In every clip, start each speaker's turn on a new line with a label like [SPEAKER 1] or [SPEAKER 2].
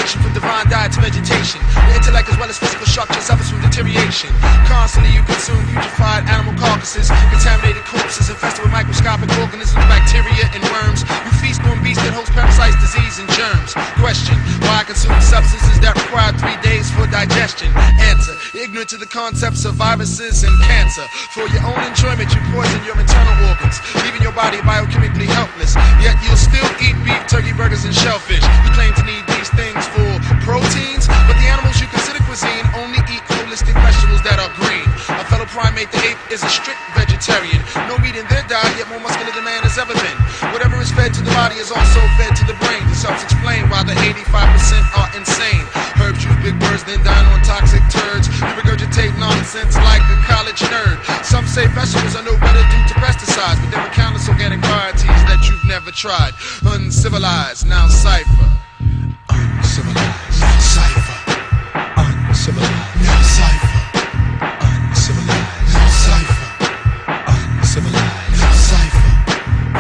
[SPEAKER 1] deviation from divine diet to vegetation. Your intellect as well as physical structure suffers from deterioration. Constantly you consume putrefied animal carcasses, contaminated corpses infested with microscopic organisms, bacteria and worms. You feast on beasts that host parasites, disease and germs. Question: why consume substances that require 3 days for digestion? Answer: you're ignorant to the concepts of viruses and cancer. For your own enjoyment you poison your internal organs, leaving your body biochemically helpless. Yet you'll still eat beef, turkey, burgers and shellfish. You claim to need these things for proteins, but the animals you consider cuisine only eat holistic vegetables that are green. A fellow primate, the ape, is a strict vegetarian. No meat in their diet, yet more muscular than man has ever been. Whatever is fed to the body is also fed to the brain. This helps explain why the 85% are insane. Herbs choose big words, then dine on toxic turds. You regurgitate nonsense like a college nerd. Some say vegetables are no better due to pesticides, but there are countless organic varieties that you've never tried. Uncivilized, now Cipher. Uncivilized, now Cipher. Uncivilized, now Cipher. Uncivilized, now Cipher. Uncivilized, now Cipher.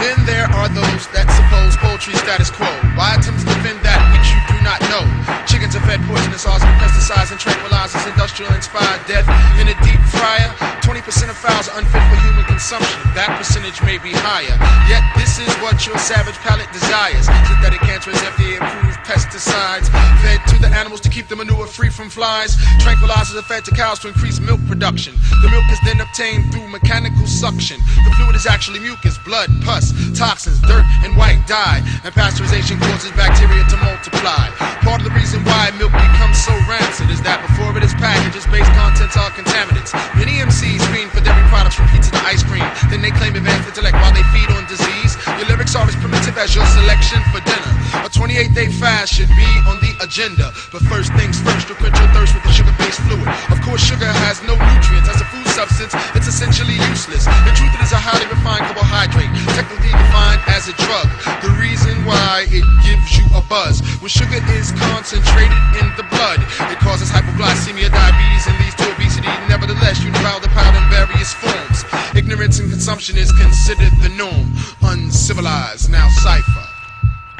[SPEAKER 1] Then there are those that suppose poultry status quo. Why attempt to defend that which you do not know? Chickens are fed poisonous arsenic, pesticides and tranquilizers, industrial inspired death in a deep fryer. 20% of fowls are unfit for human consumption. That percentage may be higher. Yet this is what your savage palate desires. Synthetic cancerous FDA approved pesticides fed to the animals to keep the manure free from flies. Tranquilizers are fed to cows to increase milk production. The milk is then obtained through mechanical suction. The fluid is actually mucus, blood, pus, toxins, dirt, and white dye. And pasteurization causes bacteria to multiply. Part of the reason why milk becomes so rancid is that before it is packaged, its base contents are contaminants. Many MCs fiend for dairy products from pizza to ice cream. Then they claim advanced intellect while they feed on disease. Your lyrics are as primitive as your selection for dinner. A 28-day fast should be on the agenda. But first things first, you'll quench your thirst with a sugar-based fluid. Of course, sugar has no nutrients. As a food substance, it's essentially useless. In truth, it is a highly refined carbohydrate, technically defined as a drug. The reason why it gives you a buzz: when sugar is concentrated in the blood, it causes hypoglycemia, diabetes, and leads to obesity. Nevertheless, you devour the powder in various forms. Ignorance and consumption is considered the norm. Uncivilized, now Cipher.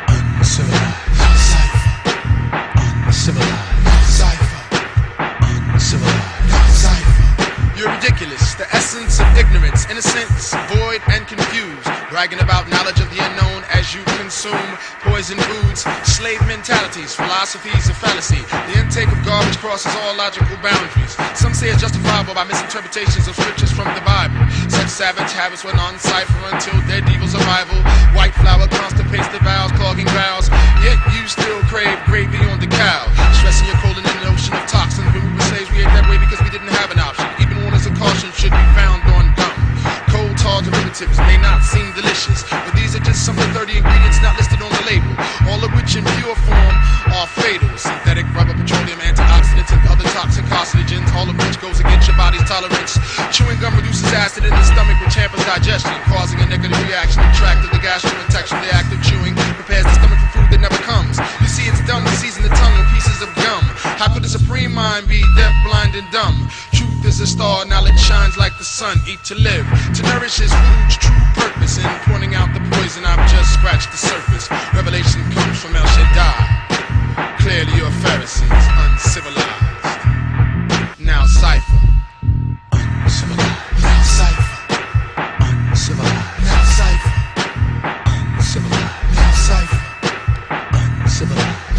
[SPEAKER 1] Uncivilized, now Cipher. Uncivilized, now Cipher. Uncivilized, now Cipher. You're ridiculous, the essence of ignorance, innocence, void and confused. Bragging about knowledge of the unknown as you consume poison foods, slave mentalities, philosophies of fallacy. The intake of garbage crosses all logical boundaries. Some say it's justifiable by misinterpretations of scriptures from the Bible. Such savage habits were non-cipher until dead evil's arrival. White flour constipates the bowels, clogging bowels. Yet you still crave gravy on the cow. Stressing your colon in the ocean of toxins. When we were slaves, we ate that way because we didn't have an option. Even warnings of caution should be found on gum. Cold tar derivatives may not seem delicious, but these are just some of the 30 ingredients not listed on the label, all of which in pure form are fatal. Synthetic rubber, petroleum, antioxidants, and other toxic carcinogens, all of which goes against your body's tolerance. Chewing gum reduces acid in the stomach, which hampers digestion, causing a negative reaction in the tract of the gastrointestinal. The act of chewing prepares the stomach for food that never comes. You see, it's done to season the tongue with pieces of gum. How could the supreme mind be deaf, blind, and dumb? Truth is a star, knowledge shines like the sun. Eat to live, to nourish is food's true purpose. In pointing out the poison, I've just scratched the surface. Revelation comes from El Shaddai. Clearly you're Pharisees, uncivilized. Now Cipher. Uncivilized. Now Cipher. Uncivilized. Now Cipher. Uncivilized. Now Cipher. Uncivilized.